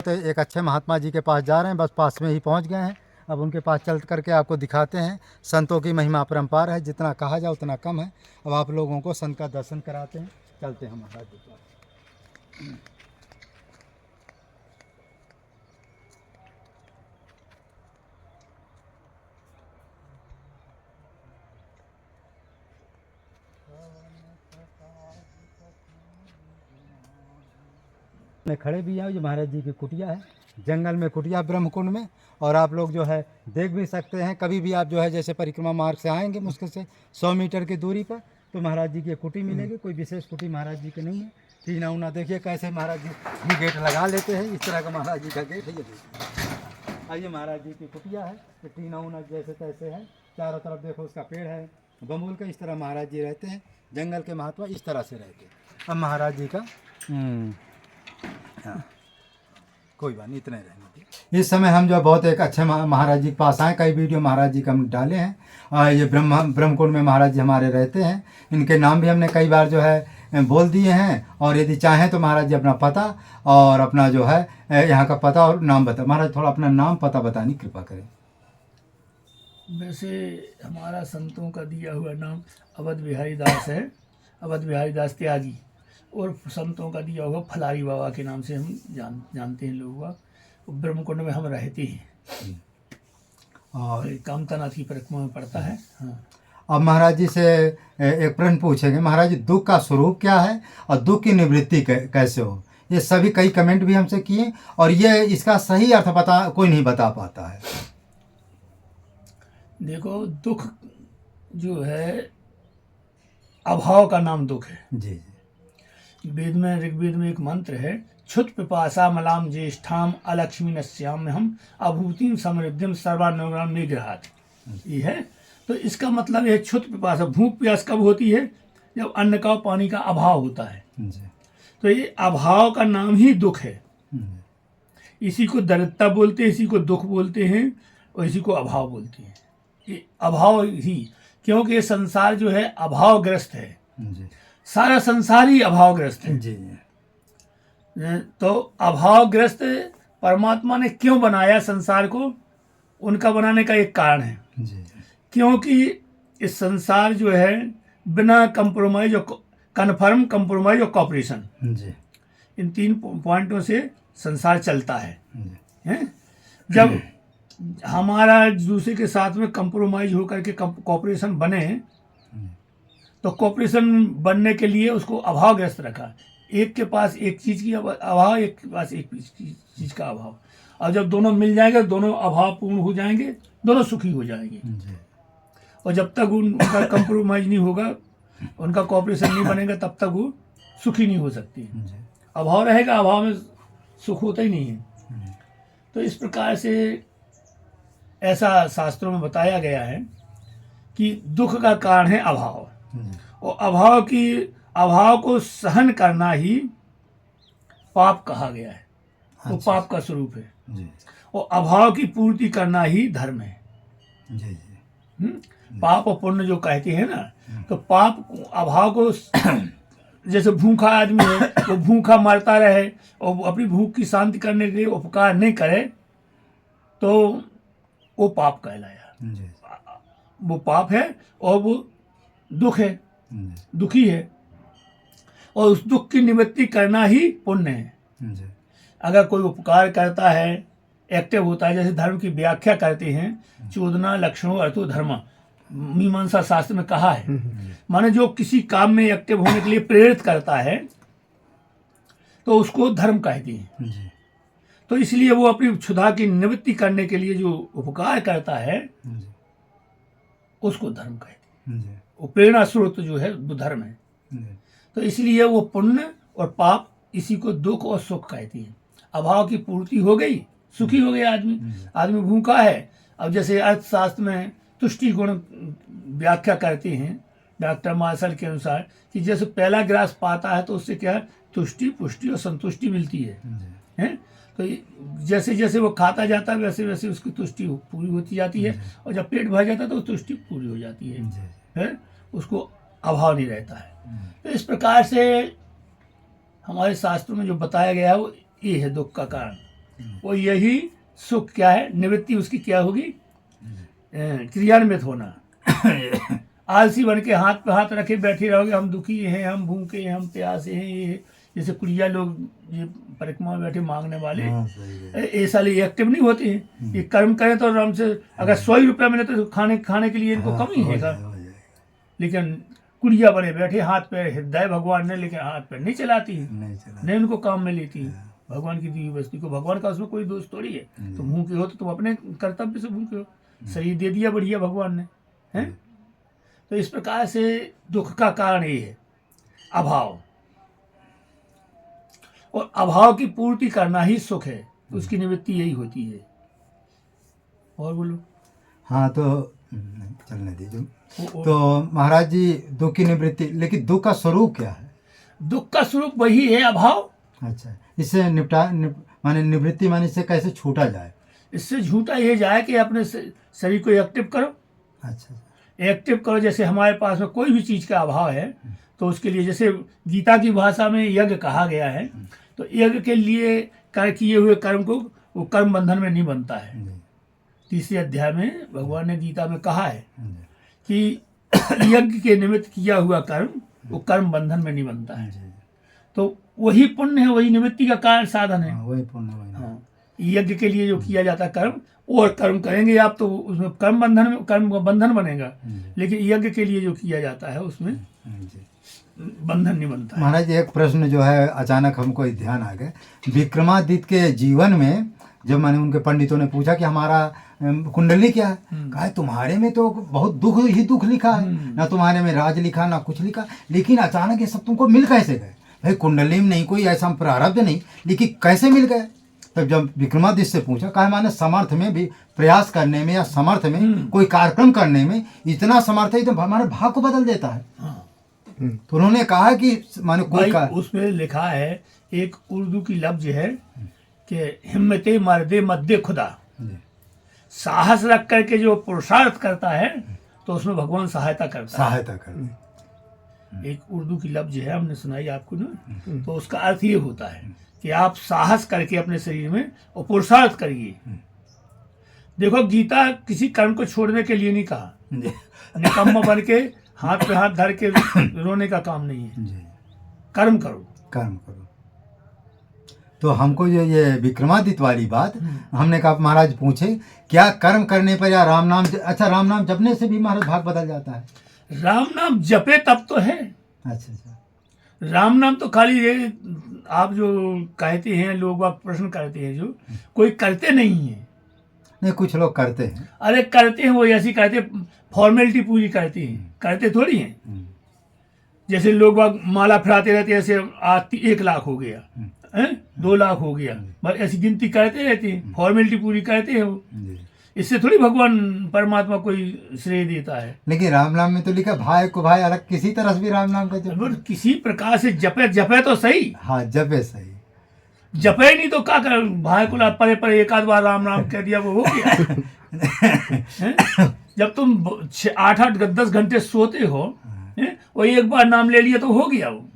तो एक अच्छे महात्मा जी के पास जा रहे हैं, बस पास में ही पहुंच गए हैं। अब उनके पास चल करके आपको दिखाते हैं। संतों की महिमा अपरंपार है, जितना कहा जाए उतना कम है। अब आप लोगों को संत का दर्शन कराते हैं। चलते हैं महाराज जी के पास। में खड़े भी हैं, ये महाराज जी की कुटिया है, जंगल में कुटिया ब्रह्मकुंड में। और आप लोग जो है देख भी सकते हैं, कभी भी आप जो है जैसे परिक्रमा मार्ग से आएंगे मुश्किल से 100 मीटर की दूरी पर, तो महाराज जी की कुटी मिलेगी। कोई विशेष कुटी महाराज जी की नहीं है। टीना उना देखिए कैसे महाराज जी भी गेट लगा लेते हैं, इस तरह का महाराज जी का गेट है। ये देखिए, आइए महाराज जी की कुटिया है, ये टीना उना जैसे तैसे है। चारों तरफ देखो उसका पेड़ है बबूल का। इस तरह महाराज जी रहते हैं, जंगल के महात्मा इस तरह से रहते हैं। अब महाराज जी का हाँ, कोई बात नहीं, इतने रहने दीजिए। इस समय हम जो बहुत एक अच्छे महाराज जी के पास आए, कई वीडियो महाराज जी का हम डाले हैं। ये ब्रह्मकुंड में महाराज जी हमारे रहते हैं। इनके नाम भी हमने कई बार जो है बोल दिए हैं। और यदि चाहें तो महाराज जी अपना पता और अपना जो है यहाँ का पता और नाम बता। महाराज थोड़ा अपना नाम पता बताने की कृपा करें। वैसे हमारा संतों का दिया हुआ नाम अवध बिहारी दास है, अवध बिहारी दास त्यागी। और संतों का दिया हुआ फलारी बाबा के नाम से हम जानते हैं लोग। ब्रह्मकुंड में हम रहते हैं और कामतानाथ की परिक्रमा में पड़ता है। हाँ। अब महाराज जी से एक प्रश्न पूछेंगे। महाराज जी, दुख का स्वरूप क्या है और दुख की निवृत्ति कैसे हो? ये सभी कई कमेंट भी हमसे किए और ये इसका सही अर्थ कोई नहीं बता पाता है। देखो, दुख जो है अभाव का नाम दुख है। जी जी। वेद में, ऋग्वेद में एक मंत्र है, क्षुत पिपासा मलाम ज्येष्ठाम अलक्ष्मी नश्याम में हम अभूतिम समृद्धिम सर्वानुग्राम निग्रहात। ये है। तो इसका मतलब है क्षुत पिपासा, भूख प्यास कब होती है? जब अन्न का पानी का अभाव होता है जी। तो ये अभाव का नाम ही दुख है। इसी को दरिद्रता बोलते हैं, इसी को दुख बोलते हैं और इसी को अभाव बोलते हैं। ये अभाव ही, क्योंकि ये संसार जो है अभावग्रस्त है जी। सारा संसार ही अभावग्रस्त है जी। तो अभावग्रस्त परमात्मा ने क्यों बनाया संसार को? उनका बनाने का एक कारण है जी। क्योंकि इस संसार जो है बिना कंप्रोमाइज और कन्फर्म, कंप्रोमाइज और कॉपरेशन जी, इन 3 पॉइंटों से संसार चलता है। जब हमारा दूसरे के साथ में कंप्रोमाइज होकर के कॉपरेशन बने, तो कॉपरेशन बनने के लिए उसको अभावग्रस्त रखा। एक के पास एक चीज़ की अभाव, एक के पास एक चीज़ का अभाव। और जब दोनों मिल जाएंगे, दोनों अभाव पूर्ण हो जाएंगे, दोनों सुखी हो जाएंगे। और जब तक उनका कंप्रोमाइज नहीं होगा, उनका कॉपरेशन नहीं बनेगा, तब तक वो सुखी नहीं हो सकती। अभाव रहेगा, अभाव में सुख होता ही नहीं है। तो इस प्रकार से ऐसा शास्त्रों में बताया गया है कि दुख का कारण है अभाव। और अभाव को सहन करना ही पाप कहा गया है। वो पाप का स्वरूप है जी। और अभाव की पूर्ति करना ही धर्म है जी। पाप और पुण्य जो कहते हैं ना, तो पाप अभाव को जैसे भूखा आदमी है, वो भूखा मरता रहे और अपनी भूख की शांति करने के लिए उपकार नहीं करे, तो वो पाप कहलाया। वो पाप है और वो दुख है, दुखी है। और उस दुख की निवृत्ति करना ही पुण्य है। अगर कोई उपकार करता है, एक्टिव होता है, जैसे धर्म की व्याख्या करते हैं, चोदना लक्षणों अर्थो धर्म, मीमांसा शास्त्र में कहा है। माने जो किसी काम में एक्टिव होने के लिए प्रेरित करता है, तो उसको धर्म कहते हैं। तो इसलिए वो अपनी क्षुधा की निवृत्ति करने के लिए जो उपकार करता है, उसको धर्म कहते हैं। वो प्रेरणा स्रोत जो है वो धर्म है। तो इसलिए वो पुण्य और पाप, इसी को दुख और सुख कहते हैं। अभाव की पूर्ति हो गई, सुखी हो गया आदमी भूखा है। अब जैसे अर्थशास्त्र में तुष्टि गुण व्याख्या करते हैं डॉक्टर मार्शल के अनुसार, कि जैसे पहला ग्रास पाता है तो उससे क्या है, तुष्टि, पुष्टि और संतुष्टि मिलती है। तो जैसे जैसे वो खाता जाता है, वैसे वैसे उसकी तुष्टि पूरी होती जाती है। और जब पेट भर जाता है तो तुष्टि पूरी हो जाती है। उसको अभाव नहीं रहता है। तो इस प्रकार से हमारे शास्त्रों में जो बताया गया है, वो ये है दुख का कारण। वो यही सुख क्या है, निवृत्ति उसकी क्या होगी, क्रियान्वित होना। आलसी बन के हाथ पे हाथ रखे बैठे रहोगे, हम दुखी हैं, हम भूखे हैं, हम प्यासे हैं, ये जैसे कुड़िया लोग ये परिक्रमा में बैठे मांगने वाले, हाँ, सही है। ऐसा लिए एक्टिव नहीं होते हैं। ये कर्म करें तो आराम से, अगर 100 ही रुपया मिले तो खाने के लिए इनको कम ही हो है। जाएगा, हो जाएगा। लेकिन कुड़िया बने बैठे हाथ पे हृदय भगवान ने, लेकिन हाथ पे नहीं चलाती, नहीं चला। नहीं उनको काम में लेती। भगवान की दी हुई वस्तु को, भगवान का उसमें कोई दोष थोड़ी है। तुम भूखे हो तो तुम अपने कर्तव्य से भूखे हो, शरीर दे दिया बढ़िया भगवान ने, हैं। तो इस प्रकार से दुख का कारण ये है अभाव, और अभाव की पूर्ति करना ही सुख है, उसकी निवृत्ति यही होती है। और बोलो। हाँ तो नहीं, चलने दीजिए। तो महाराज जी दुख की निवृत्ति, लेकिन दुख का स्वरूप क्या है? दुख का स्वरूप वही है अभाव। अच्छा, इससे माने निवृत्ति माने इससे कैसे छूटा जाए? इससे झूठा ये जाए कि अपने शरीर को एक्टिव करो। अच्छा, एक्टिव करो। जैसे हमारे पास में कोई भी चीज़ का अभाव है तो उसके लिए, जैसे गीता की भाषा में यज्ञ कहा गया है, तो यज्ञ के लिए किए हुए कर्म को वो कर्म बंधन में नहीं बनता है। 3रे अध्याय में भगवान ने गीता में कहा है कि यज्ञ के निमित्त किया हुआ कर्म वो कर्म बंधन में नहीं बनता है। तो वही पुण्य है, वही निवृत्ति का कारण साधन है। वही पुण्य, वही। हाँ, यज्ञ के लिए जो किया जाता है कर्म, और कर्म करेंगे आप तो उसमें कर्म बंधन बनेगा, लेकिन यज्ञ के लिए जो किया जाता है उसमें बंधन नहीं बनता है। महाराज एक प्रश्न जो है अचानक हमको ध्यान आ गया। विक्रमादित्य के जीवन में जब मैंने उनके पंडितों ने पूछा कि हमारा कुंडली क्या है, कहा तुम्हारे में तो बहुत दुख ही दुख लिखा है, ना तुम्हारे में राज लिखा ना कुछ लिखा, लेकिन अचानक ये सब तुमको मिल कैसे गए? भाई कुंडली में नहीं कोई ऐसा प्रारब्ध नहीं, लेकिन कैसे मिल गए? तब जब विक्रमादित्य से पूछा, कहा माने समर्थ में भी प्रयास करने में या समर्थ में कोई कार्यक्रम करने में इतना समर्थ है तो हमारे भाग को बदल देता है। तो उन्होंने कहा कि माने कोई उसमें लिखा है, एक उर्दू की लफ्ज है कि हिम्मते मर्दे मद्दे खुदा, साहस रख करके जो पुरुषार्थ करता है तो उसमें भगवान सहायता करता है। एक उर्दू की लफ्ज है, हमने सुनाई आपको ना, तो उसका अर्थ ये होता है कि आप साहस करके अपने शरीर में और पुरुषार्थ करिए। देखो गीता किसी कर्म को छोड़ने के लिए नहीं कहा, निकम्मा बन के हाथ पे हाथ धर के रोने का काम नहीं है। कर्म करो, कर्म करो। तो हमको ये विक्रमादित्य वाली बात हमने कहा महाराज पूछे, क्या कर्म करने पर या राम नाम, अच्छा राम नाम जपने से भी महाराज भाग बदल जाता है? राम नाम जपे तब तो है। अच्छा, राम नाम तो खाली ये आप जो कहते हैं, लोग आप प्रश्न करते हैं, जो कोई करते नहीं है। नहीं, कुछ लोग करते हैं। अरे करते हैं, वो ऐसी कहते फॉर्मेलिटी पूरी करती हैं, करते थोड़ी हैं। जैसे लोग माला फिराते रहते हैं, ऐसे आज 1 लाख हो गया, 2 लाख हो गया, बस ऐसी गिनती करते रहते हैं, फॉर्मेलिटी पूरी करते हैं वो। इससे थोड़ी भगवान परमात्मा कोई श्रेय देता है। लेकिन राम नाम में तो लिखा भाई को भाई अलग, किसी तरह से भी राम नाम का जप, किसी प्रकार से जपे तो सही। हाँ, जपे सही, जपे नहीं तो क्या कर, भाई को परे परे 1 आध बार राम नाम कह दिया वो हो गया। जब तुम 8-8 10 घंटे सोते हो, वो 1 बार नाम ले लिया तो हो गया वो।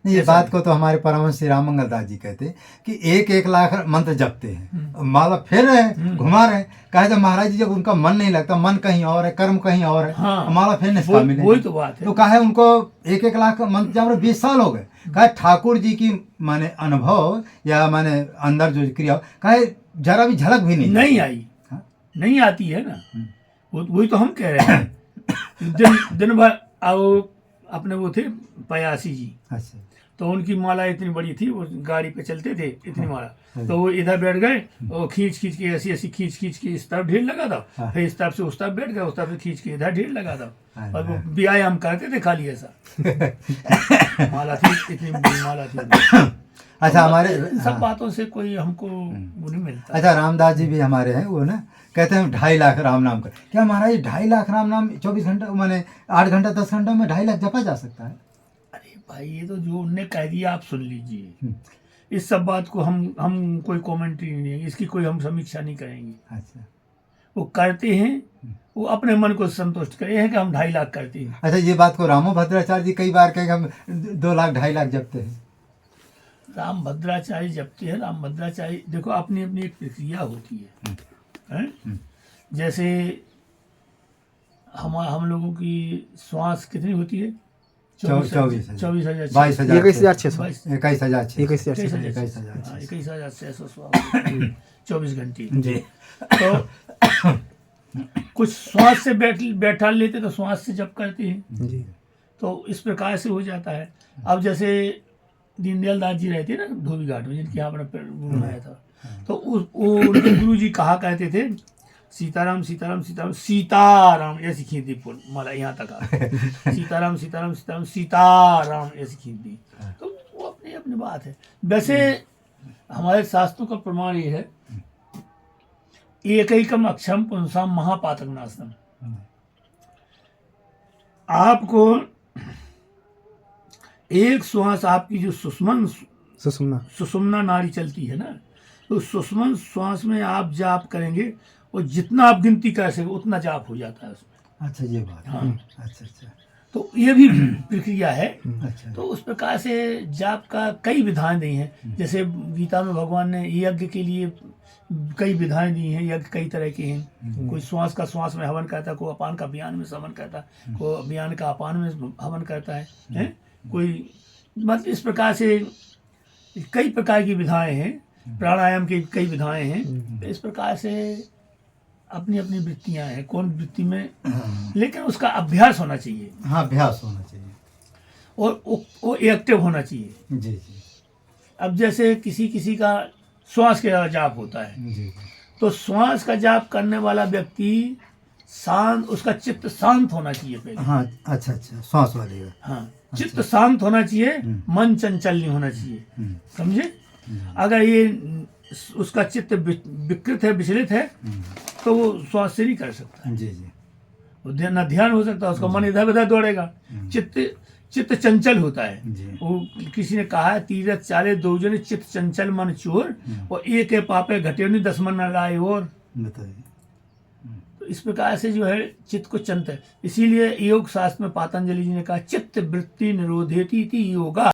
नहीं, ये बात को तो हमारे परमहंस श्री राम मंगल दास जी कहते हैं कि 1-1 लाख मंत्र जपते हैं, माला फेर रहे हैं, घुमा रहे हैं। कहे तो महाराज जी जब उनका मन नहीं लगता, मन कहीं और है, कर्म कहीं और है, हाँ, माला फेरने से मिले, वही तो बात है। तो कहे उनको 1-1 लाख मंत्र जब 20 साल हो गए, कहे ठाकुर जी की माने अनुभव या माने अंदर जो क्रिया, कहे जरा भी झलक भी नहीं आई, नहीं आती है ना। वही तो हम कह रहे हैं। दिन भर अपने वो थे पयासी जी, अच्छा, तो उनकी माला इतनी बड़ी थी, वो गाड़ी पे चलते थे, इतनी माला, तो वो इधर बैठ गए और खींच के ऐसी खींच के इस तरफ ढेर लगा था, फिर इस तरफ से उस तरफ बैठ गए, उस तरफ से खींच के इधर ढेर लगा था, और वो व्यायाम करते थे खाली ऐसा। माला थी, इतनी बड़ी माला थी। अच्छा, हमारे सब बातों से कोई हमको वो नहीं मिलता। अच्छा, रामदास जी भी हमारे हैं, वो ना कहते हैं 2.5 लाख राम नाम का। क्या महाराज 2.5 लाख राम नाम 24 घंटे माने 8 घंटा 10 घंटा में 2.5 लाख जपा जा सकता है? अरे भाई, ये तो जो उनने कह दिया आप सुन लीजिए। इस सब बात को हम कोई कमेंट्री नहीं, इसकी कोई हम समीक्षा नहीं करेंगे। अच्छा, वो करते हैं, वो अपने मन को संतुष्ट करे हैं कि हम 2.5 लाख करते हैं। अच्छा, ये बात को रामो भद्राचार्य जी कई बार कहे हम 2 लाख 2.5 लाख जपते हैं। राम भद्राचार्य जपते हैं। राम भद्राचार्य देखो अपनी अपनी एक प्रक्रिया होती है? जैसे हम लोगों की श्वास कितनी होती है? 24,000 22,600 22,600 21,600 21,600 21,600 श्वास 24 घंटे। जी तो कुछ श्वास से बैठा लेते तो श्वास से जप करते हैं जी तो इस प्रकार से हो जाता है। अब जैसे दीनदयाल दास जी रहते ना धोबी घाट में, जिनके यहाँ पर गुरु बनाया था, तो उनके गुरु जी कहा करते थे सीताराम सीताराम सीताराम सीताराम, ऐसी खींच दी माला यहाँ तक आ सीताराम सीताराम सीताराम सीताराम ऐसी खींच दी। तो वो अपनी अपनी बात है। वैसे हमारे शास्त्रों का प्रमाण ये है, एकैकम अक्षम पुंसाम महापातक नाशनम। आपको एक श्वास, आपकी जो सुषुम्ना नाड़ी चलती है ना, तो सुषुम्ना श्वास में आप जाप करेंगे और जितना आप गिनती कर सके उतना जाप हो जाता है उसमें। अच्छा ये बात। हाँ। अच्छा अच्छा तो ये भी प्रक्रिया है। अच्छा। तो उस प्रकार से जाप का कई विधाएं दी हैं। जैसे गीता में भगवान ने यज्ञ के लिए कई विधाएं दी हैं। यज्ञ कई तरह के हैं। कोई श्वास का श्वास में हवन करता है, कोई अपान का अभियान में हवन करता है, कोई अभियान का अपान में हवन करता है? कोई मतलब इस प्रकार से कई प्रकार की विधाएं हैं। प्राणायाम की कई विधाएं हैं। तो इस प्रकार से अपनी अपनी वृत्तियां हैं, कौन वृत्ति में, लेकिन उसका अभ्यास होना चाहिए। हाँ अभ्यास होना चाहिए और वो एक्टिव होना चाहिए। जी जी अब जैसे किसी किसी का श्वास का जाप होता है, जी तो श्वास का जाप करने वाला व्यक्ति शांत, उसका चित्त शांत होना चाहिए पहले। हाँ अच्छा अच्छा श्वास वाले का। हाँ, चित्त शांत होना चाहिए, मन चंचल नहीं होना चाहिए। समझे? अगर ये उसका चित्त विकृत है, विचलित है, तो वो श्वास से नहीं कर सकता। जी जी वो ना ध्यान हो सकता, उसका मन इधर उधर दौड़ेगा। चित्त चंचल होता है। जी। वो किसी ने कहा है, तीरथ चाले दो जने चित्त चंचल मन चोर, और एक है पापे घटे नहीं 10 मन न लाए और। बताइए। तो इस प्रकार से जो है चित्त को चंत है। इसीलिए योग शास्त्र में पातंजलि जी ने कहा चित्त वृत्ति निरोधेति इति योगा।